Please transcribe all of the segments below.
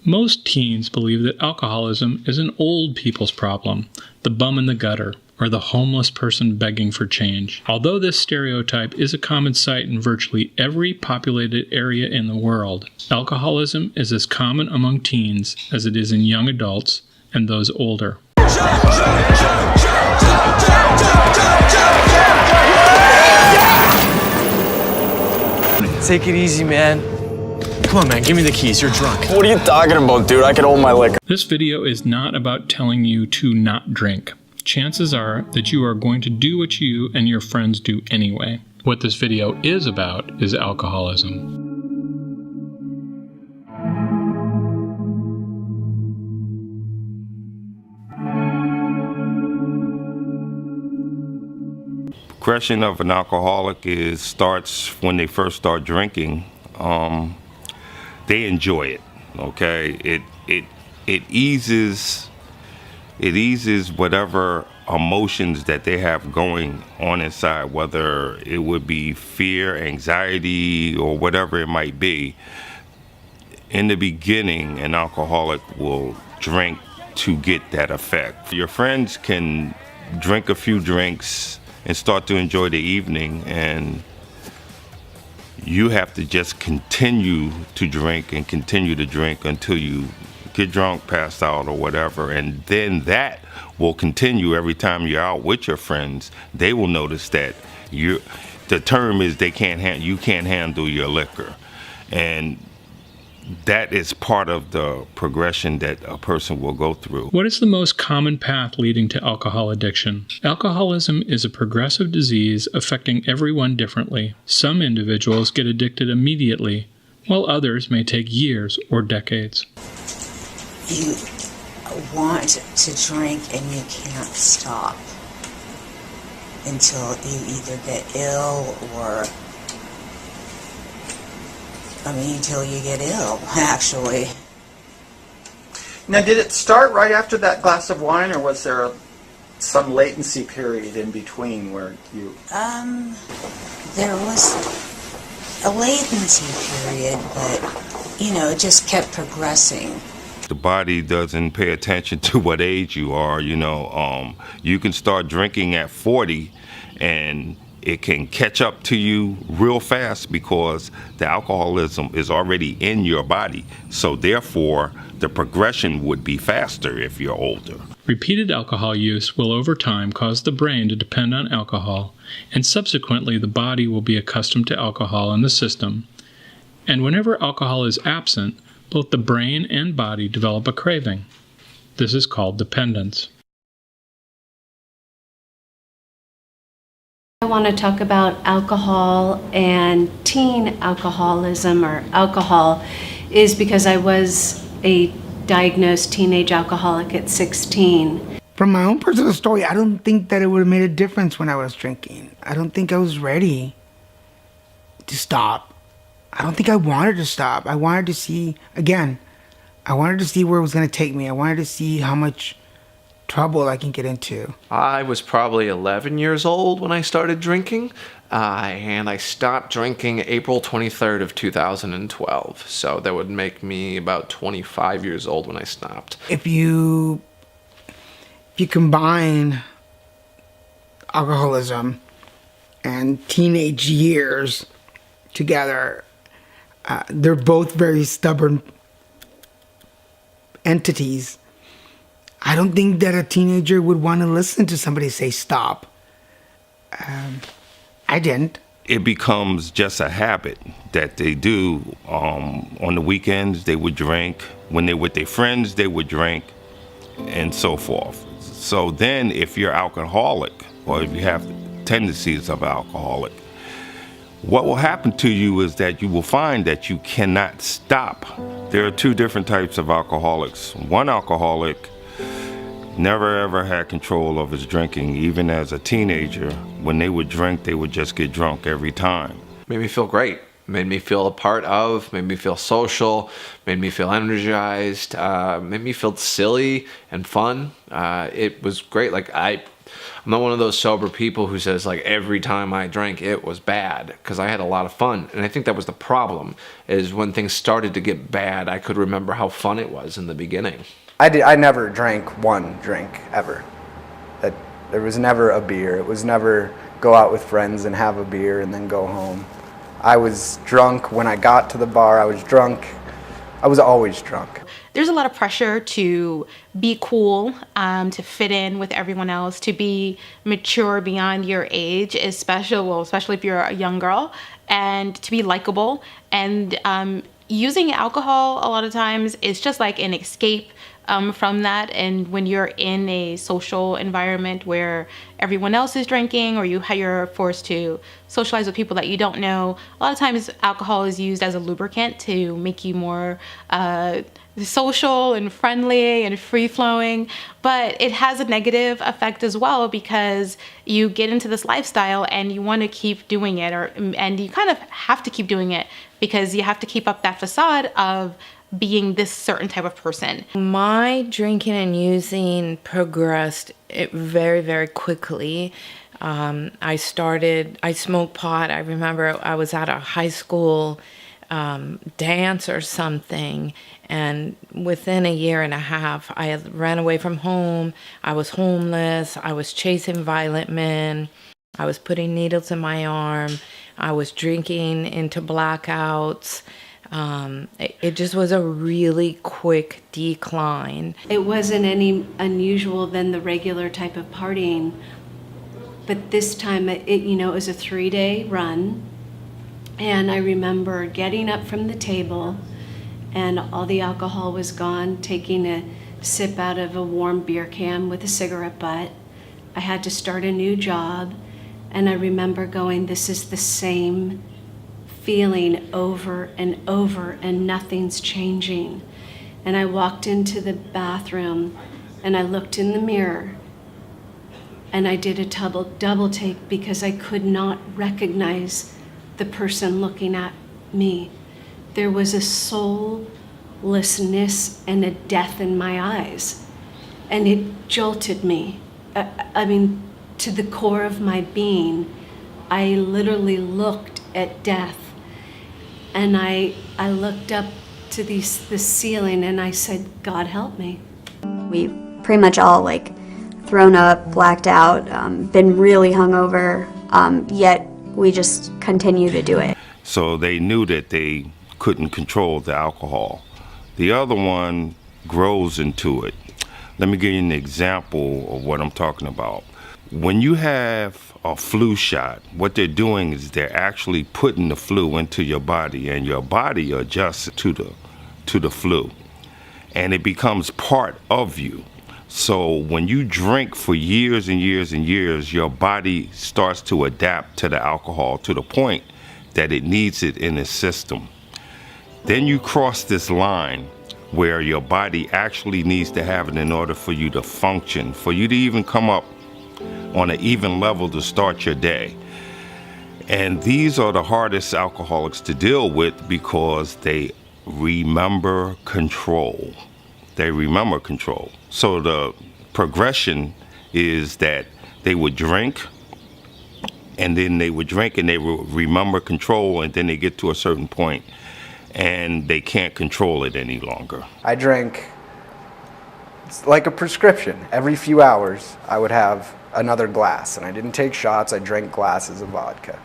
Most teens believe that alcoholism is an old people's problem, the bum in the gutter, or the homeless person begging for change. Although this stereotype is a common sight in virtually every populated area in the world, alcoholism is as common among teens as it is in young adults and those older. Take it easy, man. Come on, man, give me the keys. You're drunk. What are you talking about, dude? I can hold my liquor. This video is not about telling you to not drink. Chances are that you are going to do what you and your friends do anyway. What this video is about is alcoholism. Progression of an alcoholic starts when they first start drinking. They enjoy it. Okay, it eases whatever emotions that they have going on inside, whether it would be fear, anxiety, or whatever it might be. In the beginning, an alcoholic will drink to get that effect. Your friends can drink a few drinks and start to enjoy the evening, and you have to just continue to drink and continue to drink until you get drunk, pass out, or whatever, and then that will continue every time you're out with your friends. They will notice that the term is you can't handle your liquor, and that is part of the progression that a person will go through. What is the most common path leading to alcohol addiction? Alcoholism is a progressive disease affecting everyone differently. Some individuals get addicted immediately, while others may take years or decades. You want to drink and you can't stop until you either get ill or until you get ill, actually. Now, did it start right after that glass of wine, or was there some latency period in between where you... There was a latency period, but, it just kept progressing. The body doesn't pay attention to what age you are, You can start drinking at 40, and it can catch up to you real fast because the alcoholism is already in your body. So therefore, the progression would be faster if you're older. Repeated alcohol use will over time cause the brain to depend on alcohol, and subsequently the body will be accustomed to alcohol in the system. And whenever alcohol is absent, both the brain and body develop a craving. This is called dependence. I want to talk about alcohol and teen alcoholism, or alcohol, is because I was a diagnosed teenage alcoholic at 16. From my own personal story, I don't think that it would have made a difference when I was drinking. I don't think I was ready to stop. I don't think I wanted to stop. I wanted to see, again, I wanted to see where it was going to take me. I wanted to see how much trouble I can get into. I was probably 11 years old when I started drinking, and I stopped drinking April 23rd of 2012. So that would make me about 25 years old when I stopped. If you combine alcoholism and teenage years together, they're both very stubborn entities. I don't think that a teenager would want to listen to somebody say stop. I didn't. It becomes just a habit that they do. On the weekends, they would drink. When they're with their friends, they would drink, and so forth. So then if you're alcoholic, or if you have tendencies of alcoholic, what will happen to you is that you will find that you cannot stop. There are two different types of alcoholics. One alcoholic never ever had control of his drinking. Even as a teenager, when they would drink, they would just get drunk every time. Made me feel great. Made me feel a part of, made me feel social, made me feel energized, made me feel silly and fun. It was great. Like I'm not one of those sober people who says like every time I drank it was bad, because I had a lot of fun. And I think that was the problem, is when things started to get bad, I could remember how fun it was in the beginning. I never drank one drink ever. There was never a beer. It was never go out with friends and have a beer and then go home. I was drunk when I got to the bar. I was drunk. I was always drunk. There's a lot of pressure to be cool, to fit in with everyone else, to be mature beyond your age, especially if you're a young girl, and to be likable. And using alcohol a lot of times is just like an escape from that. And when you're in a social environment where everyone else is drinking, or you're forced to socialize with people that you don't know, a lot of times alcohol is used as a lubricant to make you more social and friendly and free-flowing. But it has a negative effect as well, because you get into this lifestyle and you want to keep doing it, and you kind of have to keep doing it because you have to keep up that facade of being this certain type of person. My drinking and using progressed very, very quickly. I smoked pot. I remember I was at a high school dance or something, and within a year and a half, I had ran away from home. I was homeless. I was chasing violent men. I was putting needles in my arm. I was drinking into blackouts. It just was a really quick decline. It wasn't any unusual than the regular type of partying, but this time it was a 3-day run, and I remember getting up from the table and all the alcohol was gone, taking a sip out of a warm beer can with a cigarette butt. I had to start a new job, and I remember going, this is the same feeling over and over, and nothing's changing. And I walked into the bathroom and I looked in the mirror and I did a double take because I could not recognize the person looking at me. There was a soullessness and a death in my eyes, and it jolted me. To the core of my being. I literally looked at death. And I looked up to the ceiling and I said, God help me. We've pretty much all thrown up, blacked out, been really hungover, yet we just continue to do it. So they knew that they couldn't control the alcohol. The other one grows into it. Let me give you an example of what I'm talking about. When you have a flu shot, what they're doing is they're actually putting the flu into your body, and your body adjusts to the flu, and it becomes part of you. So when you drink for years and years and years, your body starts to adapt to the alcohol to the point that it needs it in its system. Then you cross this line where your body actually needs to have it in order for you to function, for you to even come up on an even level to start your day. And these are the hardest alcoholics to deal with because they remember control. They remember control. So the progression is that they would drink, and then they would drink and they would remember control, and then they get to a certain point and they can't control it any longer. I drank, it's like a prescription. Every few hours I would have another glass, and I didn't take shots, I drank glasses of vodka.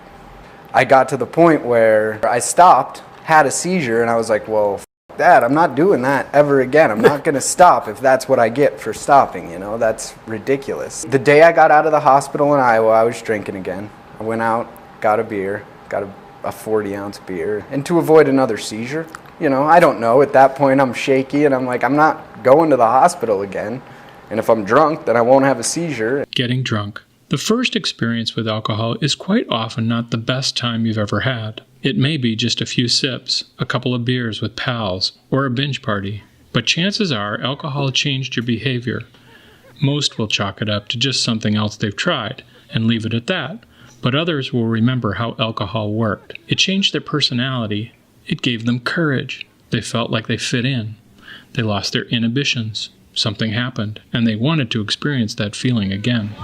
I got to the point where I stopped, had a seizure, and I was like, well, f that, I'm not doing that ever again. I'm not gonna stop if that's what I get for stopping, that's ridiculous. The day I got out of the hospital in Iowa, I was drinking again. I went out, got a beer, got a 40-ounce beer, and to avoid another seizure, I don't know, at that point I'm shaky, and I'm like, I'm not going to the hospital again. And if I'm drunk, then I won't have a seizure. Getting drunk. The first experience with alcohol is quite often not the best time you've ever had. It may be just a few sips, a couple of beers with pals, or a binge party. But chances are alcohol changed your behavior. Most will chalk it up to just something else they've tried and leave it at that. But others will remember how alcohol worked. It changed their personality. It gave them courage. They felt like they fit in. They lost their inhibitions. Something happened, and they wanted to experience that feeling again.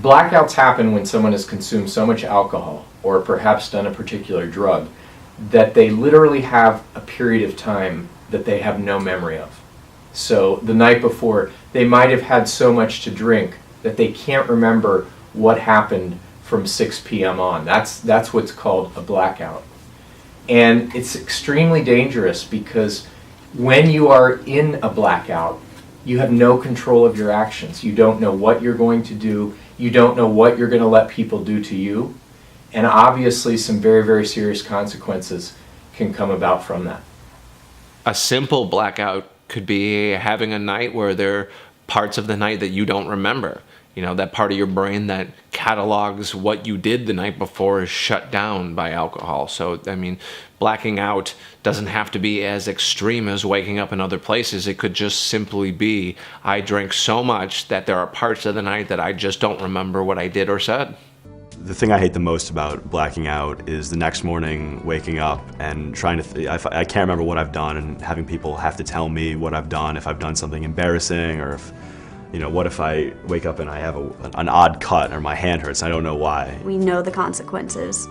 Blackouts happen when someone has consumed so much alcohol, or perhaps done a particular drug, that they literally have a period of time that they have no memory of. So the night before, they might have had so much to drink that they can't remember what happened from 6 p.m. on. That's what's called a blackout. And it's extremely dangerous because when you are in a blackout, you have no control of your actions. You don't know what you're going to do. You don't know what you're going to let people do to you. And obviously some very, very serious consequences can come about from that. A simple blackout could be having a night where there are parts of the night that you don't remember. You know, that part of your brain that catalogs what you did the night before is shut down by alcohol. So, I mean, blacking out doesn't have to be as extreme as waking up in other places. It could just simply be, I drank so much that there are parts of the night that I just don't remember what I did or said. The thing I hate the most about blacking out is the next morning waking up and trying to, I can't remember what I've done and having people have to tell me what I've done, if I've done something embarrassing, or if, you know, what if I wake up and I have an odd cut or my hand hurts, I don't know why. We know the consequences,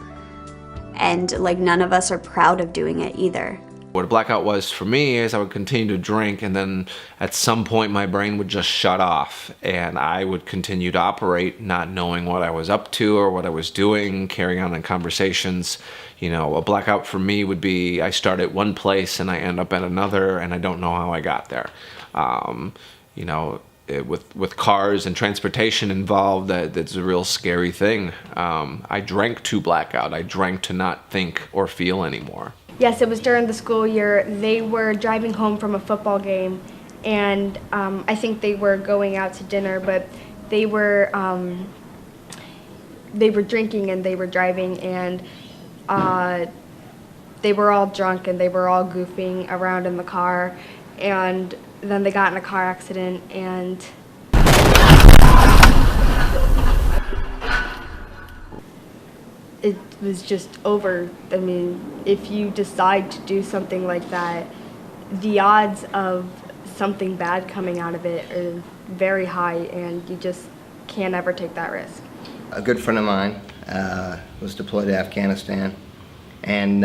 and like none of us are proud of doing it either. What a blackout was for me is I would continue to drink, and then at some point my brain would just shut off and I would continue to operate not knowing what I was up to or what I was doing, carrying on in conversations. You know, a blackout for me would be I start at one place and I end up at another and I don't know how I got there. You know, with cars and transportation involved, that's a real scary thing. I drank to blackout. I drank to not think or feel anymore. Yes, it was during the school year. They were driving home from a football game, and I think they were going out to dinner, but they were drinking and they were driving, and they were all drunk and they were all goofing around in the car, and then they got in a car accident, and it was just over. I mean, if you decide to do something like that, the odds of something bad coming out of it are very high, and you just can't ever take that risk. A good friend of mine was deployed to Afghanistan, and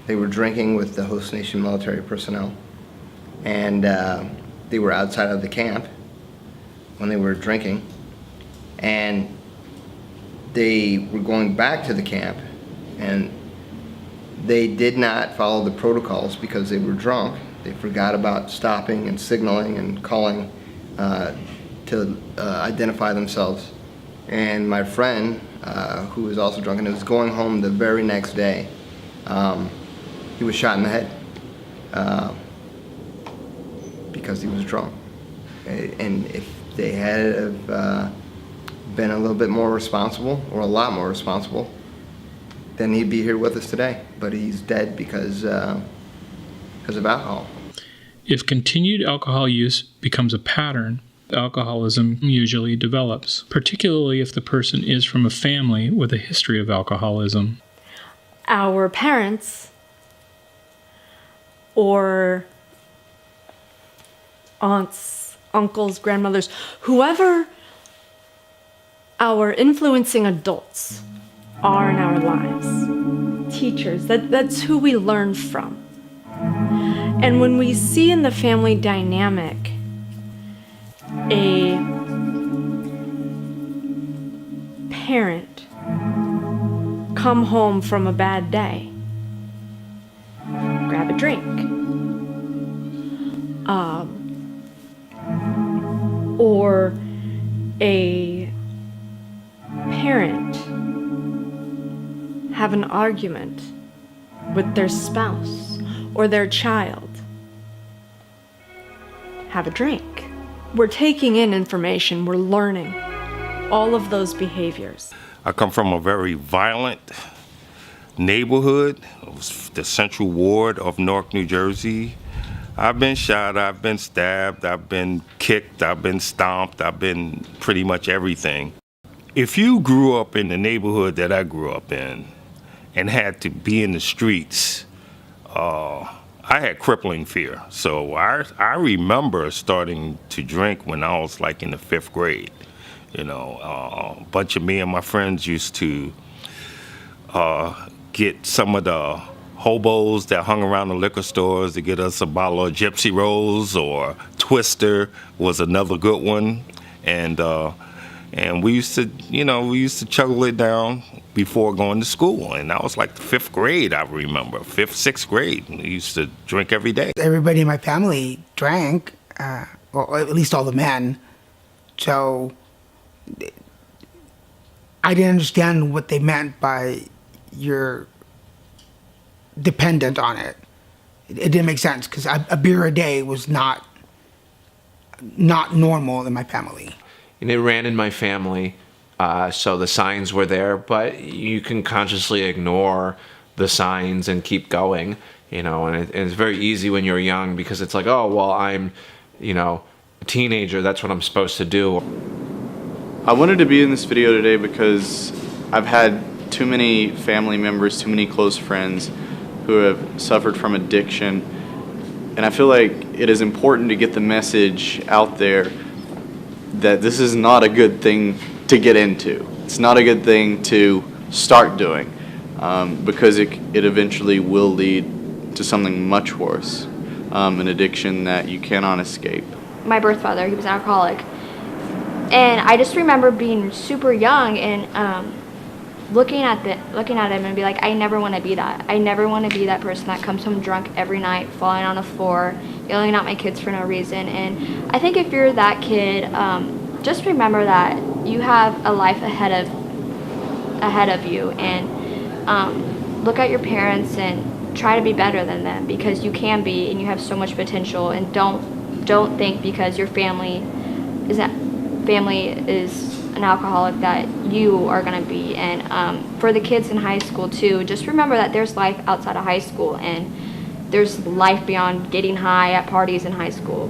they were drinking with the host nation military personnel, and they were outside of the camp when they were drinking, and they were going back to the camp, and they did not follow the protocols because they were drunk. They forgot about stopping and signaling and calling to identify themselves. And my friend, who was also drunk and was going home the very next day, he was shot in the head because he was drunk. And if they had been a little bit more responsible, or a lot more responsible, then he'd be here with us today. But he's dead because of alcohol. If continued alcohol use becomes a pattern, alcoholism usually develops, particularly if the person is from a family with a history of alcoholism. Our parents or aunts, uncles, grandmothers, whoever our influencing adults are in our lives, teachers, that's who we learn from. And when we see in the family dynamic a parent come home from a bad day, grab a drink, or a parent have an argument with their spouse or their child, have a drink. We're taking in information, we're learning all of those behaviors. I come from a very violent neighborhood. It was the Central Ward of Newark, New Jersey. I've been shot, I've been stabbed, I've been kicked, I've been stomped, I've been pretty much everything. If you grew up in the neighborhood that I grew up in and had to be in the streets, I had crippling fear. So I remember starting to drink when I was like in the 5th grade. You know, a bunch of me and my friends used to get some of the hobos that hung around the liquor stores to get us a bottle of Gypsy Rolls, or Twister was another good one. And we used to, we used to chuggle it down before going to school. And that was like the 5th grade, I remember. 5th, 6th grade. We used to drink every day. Everybody in my family drank, well, at least all the men. So I didn't understand what they meant by you're dependent on it. It didn't make sense, because a beer a day was not normal in my family. And it ran in my family, so the signs were there, but you can consciously ignore the signs and keep going, and it's very easy when you're young, because it's like, oh, well, I'm, a teenager, that's what I'm supposed to do. I wanted to be in this video today because I've had too many family members, too many close friends who have suffered from addiction, and I feel like it is important to get the message out there that this is not a good thing to get into. It's not a good thing to start doing, because it eventually will lead to something much worse, an addiction that you cannot escape. My birth father, he was an alcoholic, and I just remember being super young and looking at him and be like, I never want to be that. I never want to be that person that comes home drunk every night, falling on the floor, yelling at my kids for no reason. And I think if you're that kid, just remember that you have a life ahead of you, and look at your parents and try to be better than them, because you can be, and you have so much potential. And don't think because your family is an alcoholic that you are going to be. And for the kids in high school too, just remember that there's life outside of high school, and there's life beyond getting high at parties in high school.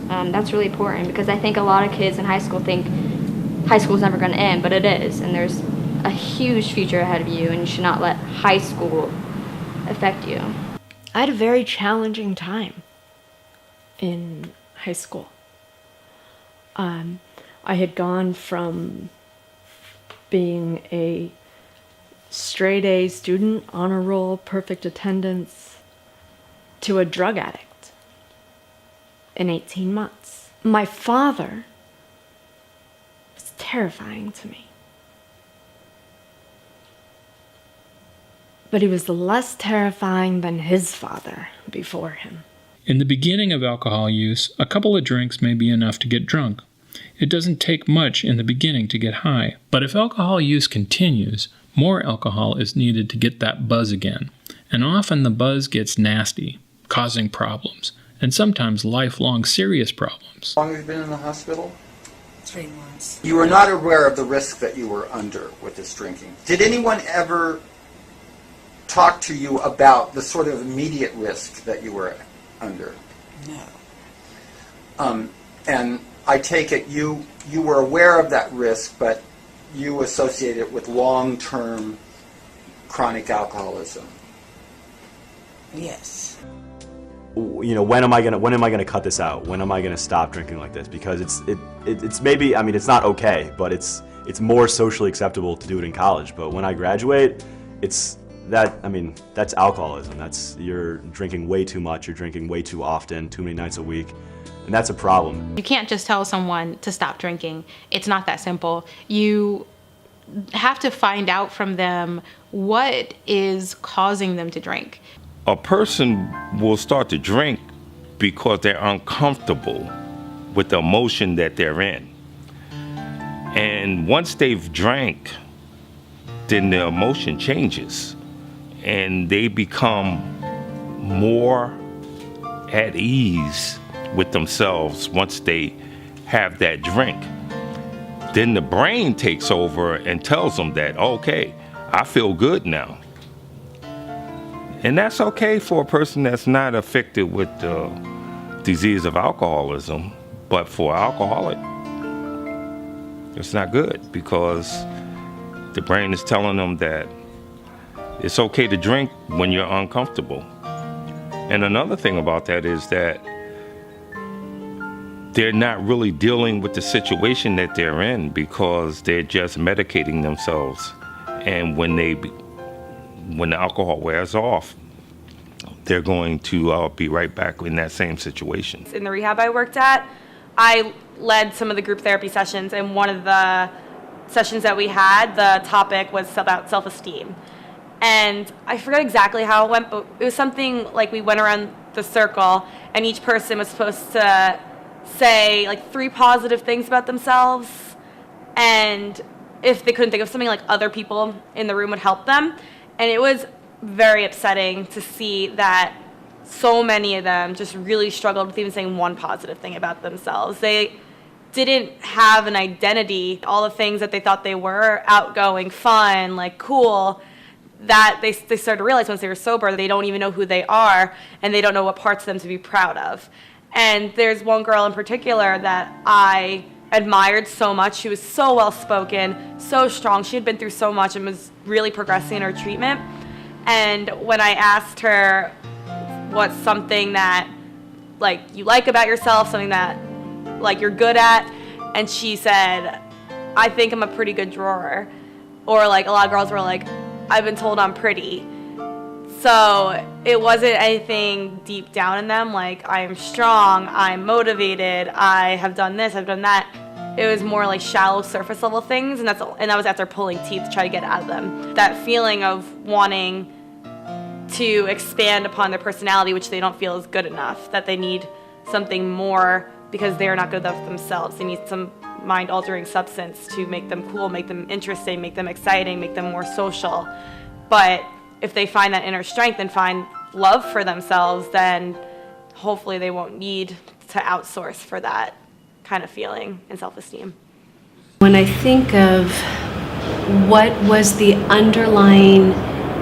That's really important, because I think a lot of kids in high school think high school's never going to end, but it is, and there's a huge future ahead of you, and you should not let high school affect you. I had a very challenging time in high school. I had gone from being a straight A student, honor roll, perfect attendance, to a drug addict in 18 months. My father was terrifying to me. But he was less terrifying than his father before him. In the beginning of alcohol use, a couple of drinks may be enough to get drunk. It doesn't take much in the beginning to get high, but if alcohol use continues, more alcohol is needed to get that buzz again, and often the buzz gets nasty, causing problems, and sometimes lifelong serious problems. How long have you been in the hospital? 3 months. You were not aware of the risk that you were under with this drinking. Did anyone ever talk to you about the sort of immediate risk that you were under? No. And I take it you were aware of that risk, but you associate it with long-term chronic alcoholism. Yes. When am I gonna cut this out? When am I gonna stop drinking like this? Because it's maybe, I mean, it's not okay, but it's more socially acceptable to do it in college. But when I graduate, that's alcoholism. You're drinking way too much. You're drinking way too often, too many nights a week. And that's a problem. You can't just tell someone to stop drinking. It's not that simple. You have to find out from them what is causing them to drink. A person will start to drink because they're uncomfortable with the emotion that they're in. And once they've drank, then the emotion changes and they become more at ease with themselves once they have that drink. Then the brain takes over and tells them that, okay, I feel good now. And that's okay for a person that's not affected with the disease of alcoholism, but for an alcoholic, it's not good because the brain is telling them that it's okay to drink when you're uncomfortable. And another thing about that is that they're not really dealing with the situation that they're in because they're just medicating themselves. And when the alcohol wears off, they're going to be right back in that same situation. In the rehab I worked at, I led some of the group therapy sessions, and one of the sessions that we had, the topic was about self-esteem. And I forget exactly how it went, but it was something like we went around the circle, and each person was supposed to say like 3 positive things about themselves, and if they couldn't think of something, like other people in the room would help them. And it was very upsetting to see that so many of them just really struggled with even saying one positive thing about themselves. They didn't have an identity, all the things that they thought they were, outgoing, fun, like cool, that they started to realize once they were sober, they don't even know who they are, and they don't know what parts of them to be proud of. And there's one girl in particular that I admired so much. She was so well-spoken, so strong. She had been through so much and was really progressing in her treatment. And when I asked her what's something that like you like about yourself, something that like you're good at, and she said, I think I'm a pretty good drawer. Or like a lot of girls were like, I've been told I'm pretty. So it wasn't anything deep down in them, like I am strong, I'm motivated, I have done this, I've done that. It was more like shallow surface level things, and that was after pulling teeth to try to get out of them. That feeling of wanting to expand upon their personality, which they don't feel is good enough, that they need something more because they are not good enough themselves. They need some mind-altering substance to make them cool, make them interesting, make them exciting, make them more social. But if they find that inner strength and find love for themselves, then hopefully they won't need to outsource for that kind of feeling and self-esteem. When I think of what was the underlying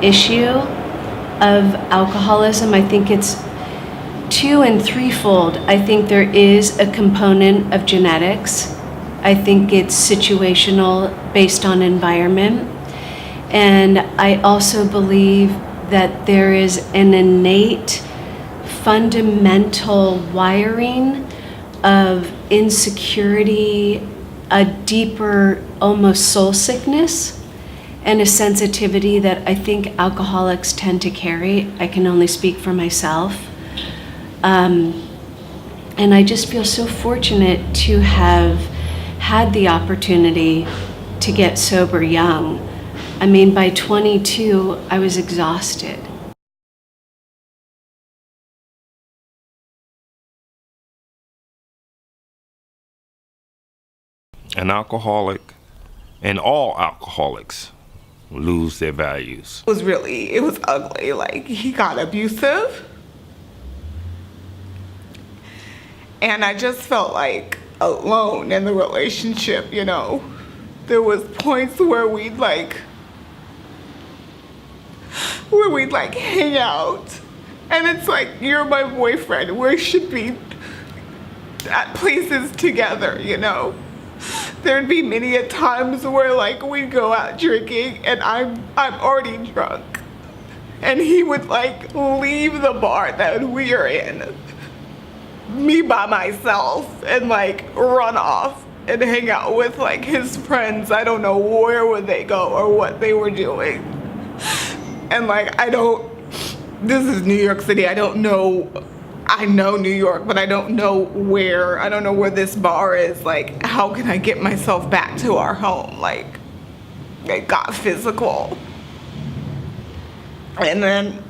issue of alcoholism, I think it's 2- and 3-fold. I think there is a component of genetics. I think it's situational based on environment. And I also believe that there is an innate fundamental wiring of insecurity, a deeper almost soul sickness, and a sensitivity that I think alcoholics tend to carry. I can only speak for myself. And I just feel so fortunate to have had the opportunity to get sober young. I mean, by 22, I was exhausted. An alcoholic, and all alcoholics, lose their values. It was ugly. Like, he got abusive. And I just felt like alone in the relationship, you know. There was points where we'd hang out. And it's like, you're my boyfriend. We should be at places together, you know. There'd be many a times where like we'd go out drinking and I'm already drunk. And he would like leave the bar that we are in, me by myself, and like run off and hang out with like his friends. I don't know where would they go or what they were doing. And like, this is New York City. I know New York, but I don't know where. I don't know where this bar is. Like, how can I get myself back to our home? Like, it got physical. And then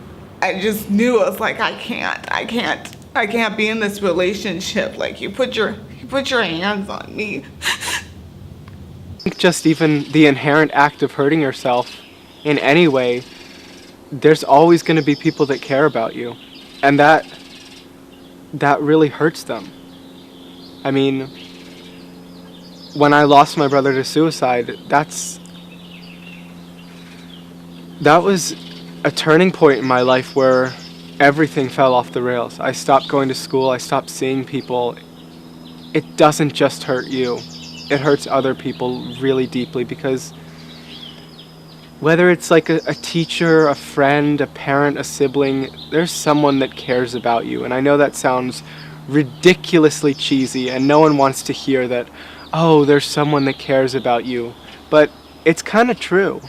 I just knew, I was like, I can't be in this relationship. Like, you put your hands on me. I think just even the inherent act of hurting yourself in any way, there's always going to be people that care about you. And that really hurts them. I mean, when I lost my brother to suicide, that was a turning point in my life where everything fell off the rails. I stopped going to school, I stopped seeing people. It doesn't just hurt you, it hurts other people really deeply, because whether it's like a teacher, a friend, a parent, a sibling, there's someone that cares about you. And I know that sounds ridiculously cheesy, and no one wants to hear that, oh, there's someone that cares about you. But it's kind of true.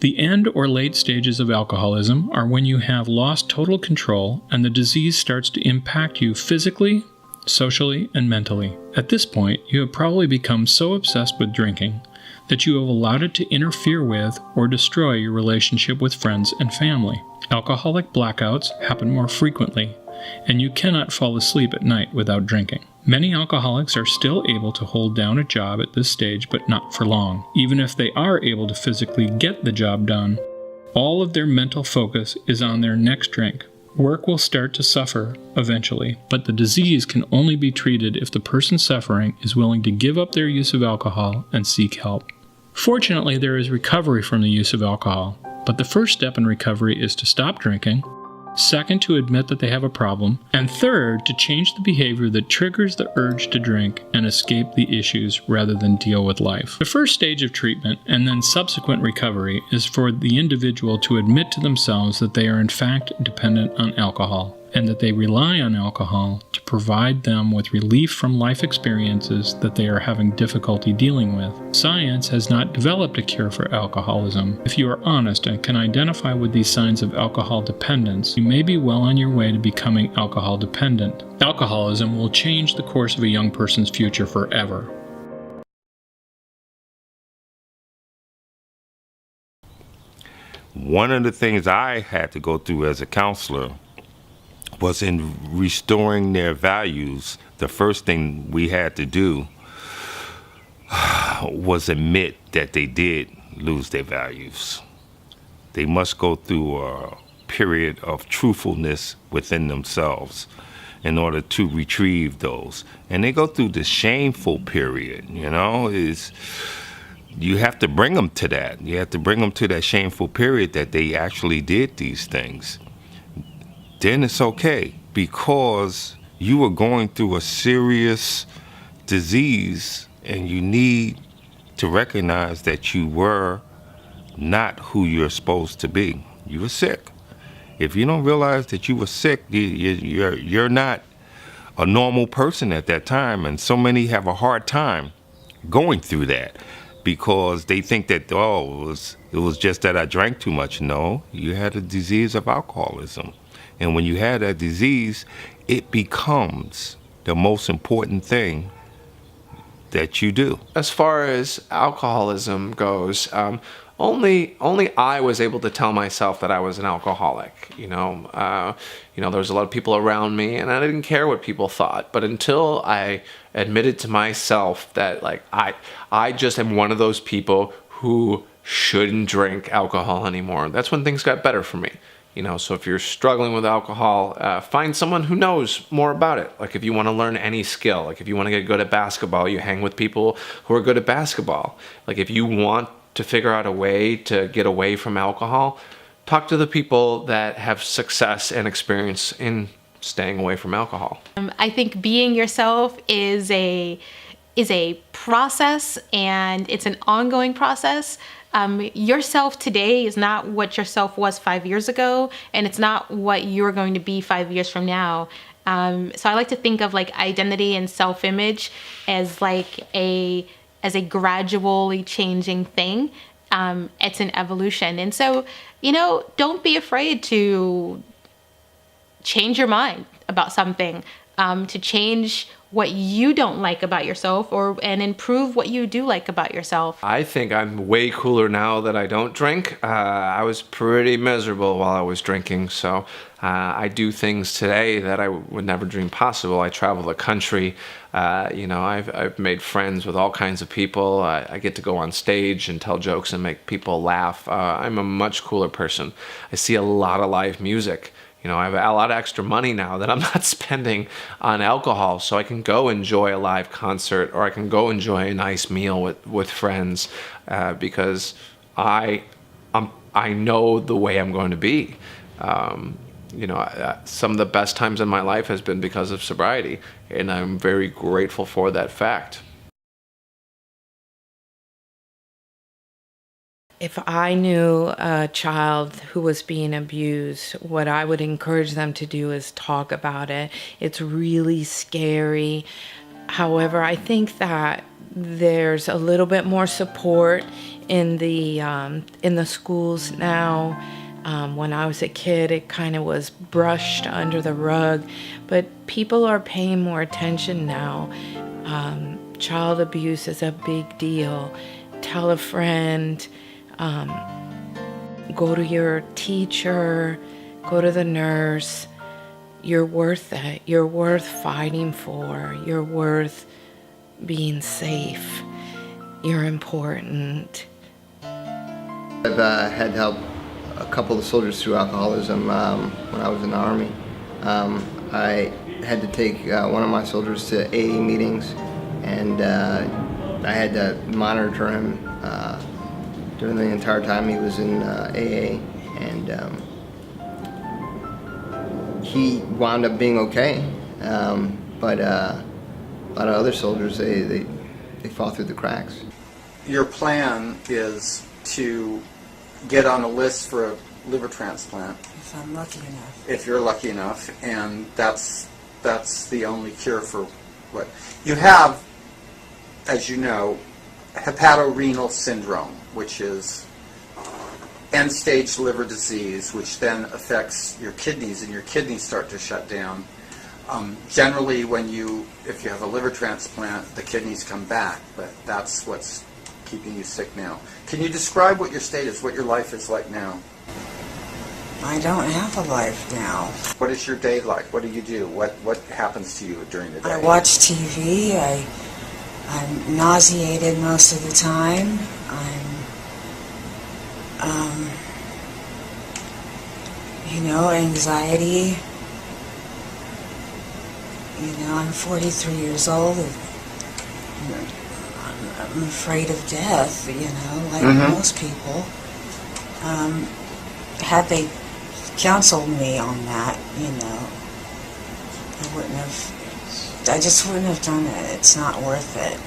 The end or late stages of alcoholism are when you have lost total control and the disease starts to impact you physically, socially, and mentally. At this point, you have probably become so obsessed with drinking that you have allowed it to interfere with or destroy your relationship with friends and family. Alcoholic blackouts happen more frequently, and you cannot fall asleep at night without drinking. Many alcoholics are still able to hold down a job at this stage, but not for long. Even if they are able to physically get the job done, all of their mental focus is on their next drink. Work will start to suffer eventually, but the disease can only be treated if the person suffering is willing to give up their use of alcohol and seek help. Fortunately, there is recovery from the use of alcohol, but the first step in recovery is to stop drinking, second, to admit that they have a problem, and third, to change the behavior that triggers the urge to drink and escape the issues rather than deal with life. The first stage of treatment and then subsequent recovery is for the individual to admit to themselves that they are in fact dependent on alcohol, and that they rely on alcohol to provide them with relief from life experiences that they are having difficulty dealing with. Science has not developed a cure for alcoholism. If you are honest and can identify with these signs of alcohol dependence, you may be well on your way to becoming alcohol dependent. Alcoholism will change the course of a young person's future forever. One of the things I had to go through as a counselor was in restoring their values. The first thing we had to do was admit that they did lose their values. They must go through a period of truthfulness within themselves in order to retrieve those. And they go through the shameful period, you have to bring them to that. You have to bring them to that shameful period that they actually did these things. Then it's okay, because you were going through a serious disease and you need to recognize that you were not who you're supposed to be. You were sick. If you don't realize that you were sick, you're not a normal person at that time. And so many have a hard time going through that because they think that, it was just that I drank too much. No, you had a disease of alcoholism. And when you have that disease, it becomes the most important thing that you do. As far as alcoholism goes, only I was able to tell myself that I was an alcoholic. There was a lot of people around me, and I didn't care what people thought. But until I admitted to myself that, I just am one of those people who shouldn't drink alcohol anymore, that's when things got better for me. So if you're struggling with alcohol, find someone who knows more about it. Like if you want to learn any skill, like if you want to get good at basketball, you hang with people who are good at basketball. Like if you want to figure out a way to get away from alcohol, talk to the people that have success and experience in staying away from alcohol. I think being yourself is a process, and it's an ongoing process. Yourself today is not what yourself was 5 years ago, and it's not what you're going to be 5 years from now. So I like to think of identity and self-image as a gradually changing thing. It's an evolution. And so, don't be afraid to change your mind about something, to change what you don't like about yourself and improve what you do like about yourself. I think I'm way cooler now that I don't drink. I was pretty miserable while I was drinking, so I do things today that I would never dream possible. I travel the country. I've made friends with all kinds of people. I get to go on stage and tell jokes and make people laugh. I'm a much cooler person. I see a lot of live music. I have a lot of extra money now that I'm not spending on alcohol, so I can go enjoy a live concert, or I can go enjoy a nice meal with friends, because I know the way I'm going to be. Some of the best times in my life has been because of sobriety, and I'm very grateful for that fact. If I knew a child who was being abused, what I would encourage them to do is talk about it. It's really scary. However, I think that there's a little bit more support in the schools now. When I was a kid, it kind of was brushed under the rug, but people are paying more attention now. Child abuse is a big deal. Tell a friend, go to your teacher, go to the nurse. You're worth it. You're worth fighting for. You're worth being safe. You're important. I've had help a couple of the soldiers through alcoholism when I was in the Army. I had to take one of my soldiers to AA meetings, and I had to monitor him during the entire time he was in AA, and he wound up being okay. But a lot of other soldiers, they fall through the cracks. Your plan is to get on a list for a liver transplant. If I'm lucky enough. If you're lucky enough, and that's the only cure for what you have. As you know, hepatorenal syndrome, which is end-stage liver disease, which then affects your kidneys, and your kidneys start to shut down. Generally, if you have a liver transplant, the kidneys come back, but that's what's keeping you sick now. Can you describe what your state is, what your life is like now? I don't have a life now. What is your day like? What do you do? What happens to you during the day? I watch TV. I'm nauseated most of the time. Anxiety. I'm 43 years old. I'm afraid of death, like most people. Had they counseled me on that, I just wouldn't have done it. It's not worth it.